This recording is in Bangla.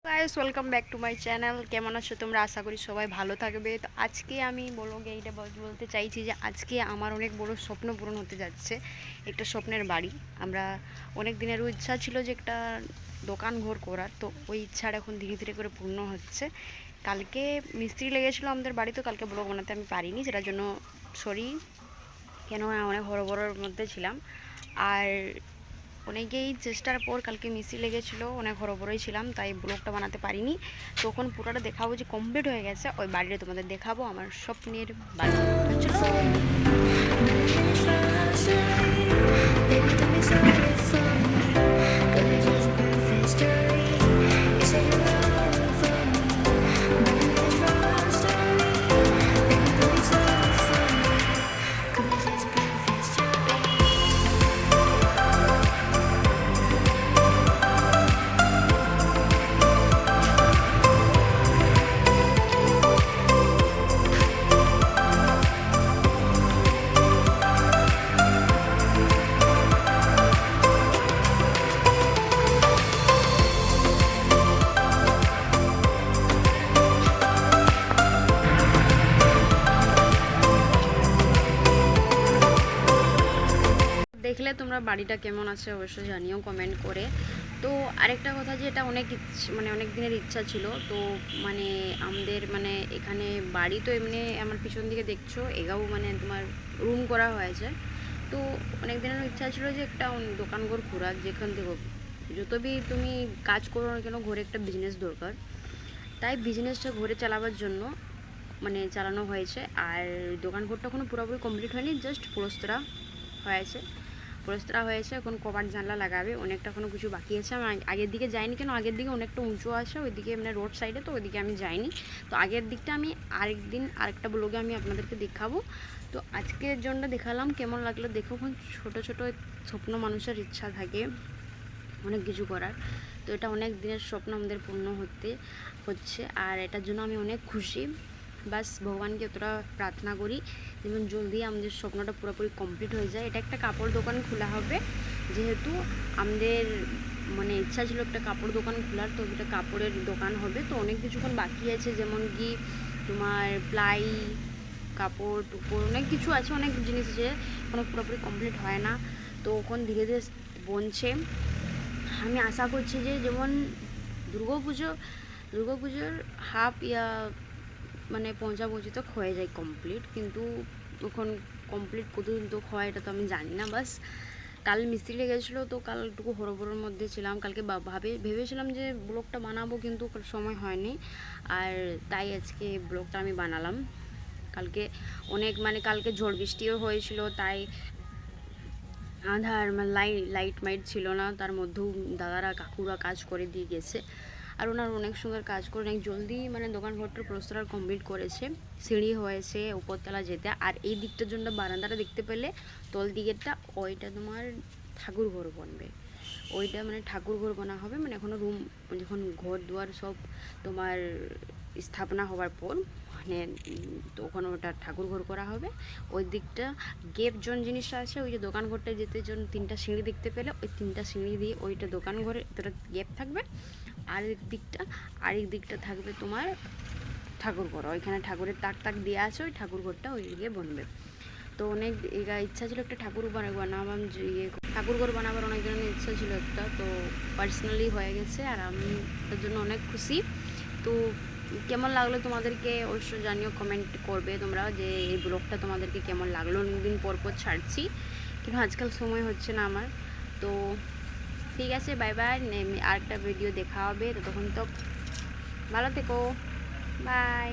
Guys welcome back to my channel. কেমন আছো তোমরা? আশা করি সবাই ভালো থাকবে। তো আজকে আমি বলবো এইটা বলতে চাইছি যে আজকে আমার অনেক বড় স্বপ্ন পূরণ হতে যাচ্ছে, একটা স্বপ্নের বাড়ি। আমরা অনেক দিনেরও ইচ্ছা ছিল যে একটা দোকান ঘর করার, তো ওই ইচ্ছাটা এখন ধীরে ধীরে করে পূর্ণ হচ্ছে। কালকে মিস্ত্রি লেগেছিলো আমাদের বাড়িতে, কালকে ব্লগ বানাতে আমি পারিনি, যেটার জন্য সরি। কেন অনেক হড়বড়ের মধ্যে ছিলাম, আর অনেকেই চেষ্টার পর কালকে মিস্ত্রি লেগেছিলো, অনেক হড়বড়ই ছিলাম, তাই ব্লগটা বানাতে পারিনি। তখন পুরোটা দেখাবো যে কমপ্লিট হয়ে গেছে, ওই বাড়িটা তোমাদের দেখাবো, আমার স্বপ্নের বাড়ি। তো চলো। দেখলে তোমরা বাড়িটা কেমন আছে অবশ্যই জানিও কমেন্ট করে। তো আরেকটা কথা, যে এটা অনেক অনেক দিনের ইচ্ছা ছিল। তো আমাদের এখানে বাড়ি তো এমনি আমার পিছন দিকে দেখছো, এগাও তোমার রুম করা হয়েছে। তো অনেক দিনের ইচ্ছা ছিল যে একটা দোকান ঘর খোলা, যেখান থেকে যতবি তুমি কাজ করো না কেন, ঘরে একটা বিজনেস দরকার। তাই বিজনেসটা ঘরে চালাবার জন্য চালানো হয়েছে। আর দোকান ঘরটা এখনো পুরোপুরি কমপ্লিট হয়নি, জাস্ট পলস্তরা হয়েছে। এখন কভার জানলা লাগাবে, অনেকটা এখনো কিছু বাকি আছে। আমি আগের দিকে যাইনি, কেন আগের দিকে অনেকটা উঁচু আছে, ওইদিকে রোড সাইডে, তো ওইদিকে আমি যাইনি। তো আগের দিকটা আমি আরেকদিন আরেকটা ব্লগে আমি আপনাদেরকে দেখাবো। তো আজকের জন্য দেখালাম, কেমন লাগলো দেখো। ছোটো ছোটো স্বপ্ন মানুষের ইচ্ছা থাকে অনেক কিছু করার, তো এটা অনেক দিনের স্বপ্ন আমাদের পূর্ণ হচ্ছে, আর এটার জন্য আমি অনেক খুশি। বাস ভগবানকে এতটা প্রার্থনা করি যেমন জলদি আমাদের স্বপ্নটা পুরোপুরি কমপ্লিট হয়ে যায়। এটা একটা কাপড় দোকান খোলা হবে, যেহেতু আমাদের ইচ্ছা ছিল একটা কাপড় দোকান খোলার, তো এটা কাপড়ের দোকান হবে। তো অনেক কিছুক্ষণ বাকি আছে, যেমন কি তোমার প্লাই, কাপড় টুপড়, অনেক কিছু আছে, অনেক জিনিস আছে, কোনো পুরোপুরি কমপ্লিট হয় না। তো ওখান ধীরে ধীরে বনছে। আমি আশা করছি যে যেমন দুর্গাপুজোর হাফ ইয়া 55 তক হয়ে যায় কমপ্লিট, কিন্তু এখন কমপ্লিট কতদিন তো হয় এটা তো আমি জানি না। বাস কাল মিস্ত্রি লেগেছিলো, তো কাল একটু হড়বড়ের মধ্যে ছিলাম। কালকে ভেবেছিলাম যে ব্লগটা বানাবো, কিন্তু সময় হয়নি, আর তাই আজকে ব্লগটা আমি বানালাম। কালকে অনেক কালকে ঝড় বৃষ্টিও হয়েছিল, তাই আধার লাইট মাইট ছিল না, তার মধ্যেও দাদারা কাকুরা কাজ করে দিয়ে গেছে, আর ওনার অনেক সুন্দর কাজ করে অনেক জলদি দোকান ঘরটার প্রস্তার কমপ্লিট করেছে। সিঁড়ি হয়েছে উপরতলা যেতে, আর এই দিকটার জন্য বারান্দাটা দেখতে পেলে তল দিকেরটা, ওইটা তোমার ঠাকুর ঘর বনবে। ওইটা ঠাকুর ঘর বানা হবে, এখনও রুম, যখন ঘর দুয়ার সব তোমার স্থাপনা হওয়ার পর তখন ওটা ঠাকুর ঘর করা হবে। ওই দিকটা গেপ জন জিনিসটা আছে, ওই যে দোকান ঘরটা যেতে জন 3টা সিঁড়ি দেখতে পেলে, ওই 3টা সিঁড়ি দিয়ে ওইটা দোকান ঘরে এতটা গেপ থাকবে। আরেক দিকটা থাকবে তোমার ঠাকুর ঘর, ওইখানে ঠাকুরের তাক দেওয়া আছে, ওই ঠাকুর ঘরটা ওই দিকে বনবে। তো অনেক ইচ্ছা ছিল একটা ঠাকুর বানাবাম, ঠাকুর ঘর বানাবার অনেক ধরনের ইচ্ছা ছিল একটা, তো পার্সোনালি হয়ে গেছে, আর আমি তার জন্য অনেক খুশি। তো কেমন লাগলো তোমাদেরকে অবশ্যই জানিও, কমেন্ট করবে তোমরা যে এই ব্লগটা তোমাদেরকে কেমন লাগলো। অনেকদিন পর ছাড়ছি, কিন্তু আজকাল সময় হচ্ছে না আমার। তো ঠিক আছে, বাই বাই, আরেকটা ভিডিও দেখা হবে, ততক্ষণ তো ভালো থেকো, বাই।